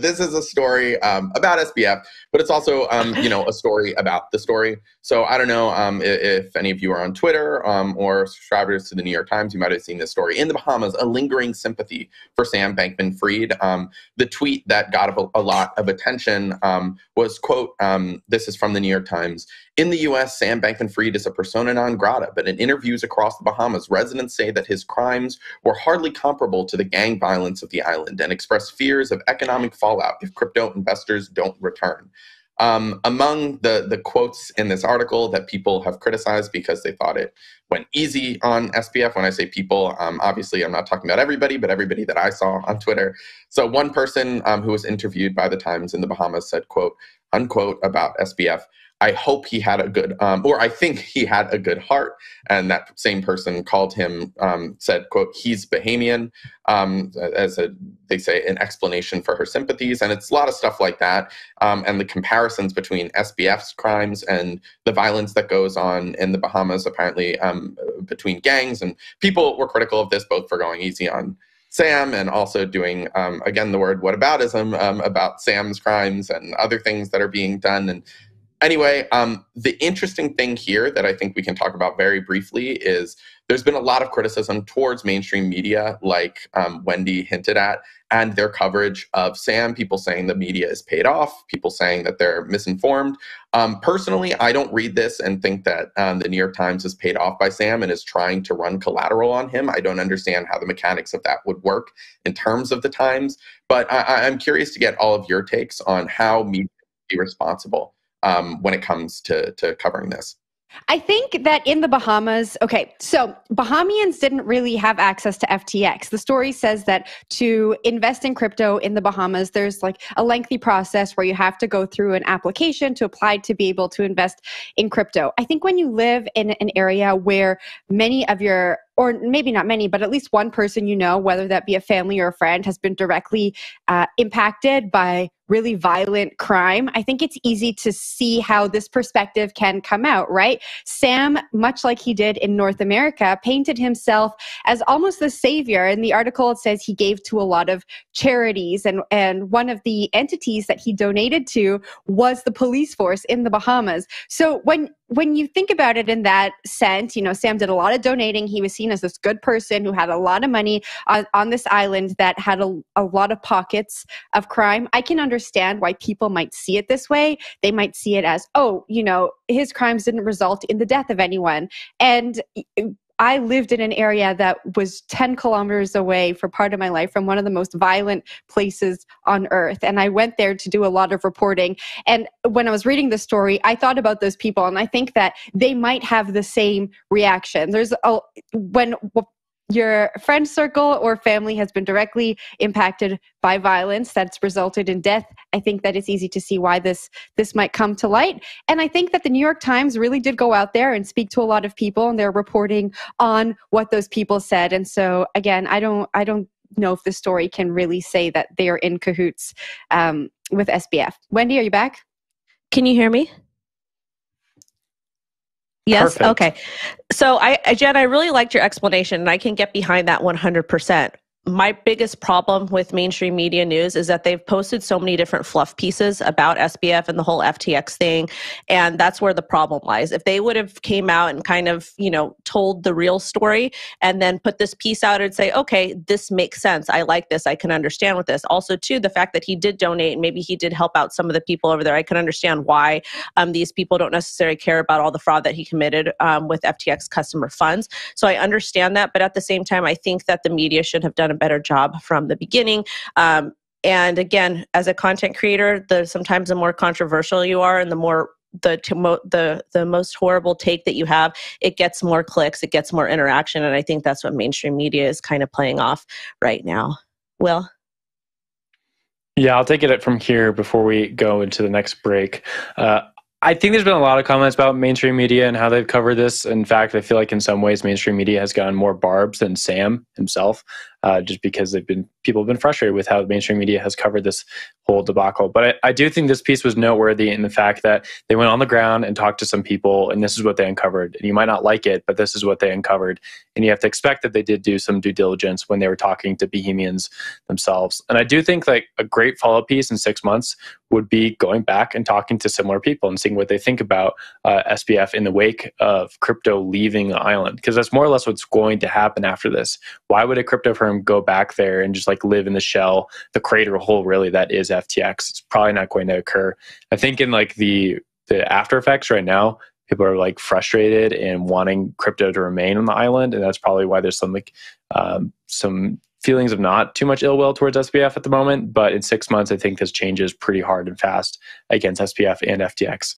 this is a story about SBF, but it's also, a story about the story. So I don't know if any of you are on Twitter or subscribers to the New York Times, you might have seen this story. In the Bahamas, a lingering sympathy for Sam Bankman-Fried. The tweet that got a lot of attention was, quote, this is from the New York Times. In the U.S., Sam Bankman-Fried is a persona non grata, but in interviews across the Bahamas, residents say that his crimes were hardly comparable to the gang violence of the island and express fears of economic fallout if crypto investors don't return. Among the quotes in this article that people have criticized because they thought it went easy on SBF. When I say people, obviously I'm not talking about everybody, but everybody that I saw on Twitter. So one person who was interviewed by the Times in the Bahamas said, quote, unquote, about SBF, I hope he had a good, or I think he had a good heart. And that same person called him, said, quote, he's Bahamian, they say, an explanation for her sympathies. And it's a lot of stuff like that. And the comparisons between SBF's crimes and the violence that goes on in the Bahamas, apparently between gangs. And people were critical of this, both for going easy on Sam and also doing, again, the word whataboutism about Sam's crimes and other things that are being done. And anyway, the interesting thing here that I think we can talk about very briefly is there's been a lot of criticism towards mainstream media, like Wendy hinted at, and their coverage of Sam, people saying the media is paid off, people saying that they're misinformed. Personally, I don't read this and think that the New York Times is paid off by Sam and is trying to run collateral on him. I don't understand how the mechanics of that would work in terms of the Times, but I'm curious to get all of your takes on how media can be responsible when it comes to covering this. I think that in the Bahamas, okay, so Bahamians didn't really have access to FTX. The story says that to invest in crypto in the Bahamas, there's like a lengthy process where you have to go through an application to apply to be able to invest in crypto. I think when you live in an area where many of your, or maybe not many, but at least one person you know, whether that be a family or a friend, has been directly impacted by really violent crime, I think it's easy to see how this perspective can come out, right? Sam, much like he did in North America, painted himself as almost the savior. In the article, it says he gave to a lot of charities, and one of the entities that he donated to was the police force in the Bahamas. So when you think about it in that sense, Sam did a lot of donating. He was seen as this good person who had a lot of money on this island that had a lot of pockets of crime. I can understand why people might see it this way. They might see it as, his crimes didn't result in the death of anyone. And I lived in an area that was 10 kilometers away for part of my life from one of the most violent places on earth. And I went there to do a lot of reporting. And when I was reading the story, I thought about those people, and I think that they might have the same reaction. When your friend circle or family has been directly impacted by violence that's resulted in death, I think that it's easy to see why this might come to light. And I think that the New York Times really did go out there and speak to a lot of people, and they're reporting on what those people said. And so again, I don't know if the story can really say that they are in cahoots with SBF. Wendy, are you back? Can you hear me? Yes. Perfect. Okay. So Jen, I really liked your explanation, and I can get behind that 100%. My biggest problem with mainstream media news is that they've posted so many different fluff pieces about SBF and the whole FTX thing. And that's where the problem lies. If they would have came out and kind of, told the real story and then put this piece out and say, okay, this makes sense. I like this. I can understand with this. Also, too, the fact that he did donate and maybe he did help out some of the people over there. I can understand why these people don't necessarily care about all the fraud that he committed with FTX customer funds. So I understand that. But at the same time, I think that the media should have done a better job from the beginning. And again, as a content creator, sometimes the more controversial you are and the more the most horrible take that you have, it gets more clicks, it gets more interaction. And I think that's what mainstream media is kind of playing off right now. Will? Yeah, I'll take it from here before we go into the next break. I think there's been a lot of comments about mainstream media and how they've covered this. In fact, I feel like in some ways mainstream media has gotten more barbs than Sam himself. just because people have been frustrated with how the mainstream media has covered this whole debacle. But I do think this piece was noteworthy in the fact that they went on the ground and talked to some people, and this is what they uncovered. And you might not like it, but this is what they uncovered. And you have to expect that they did do some due diligence when they were talking to Bohemians themselves. And I do think like a great follow-up piece in 6 months would be going back and talking to similar people and seeing what they think about SBF in the wake of crypto leaving the island, because that's more or less what's going to happen after this. Why would a crypto firm go back there and just like live in the shell, the crater hole really that is FTX? It's probably not going to occur. I think in like the after effects right now, people are like frustrated and wanting crypto to remain on the island, and that's probably why there's some feelings of not too much ill will towards SBF at the moment. But in 6 months, I think this changes pretty hard and fast against SBF and FTX.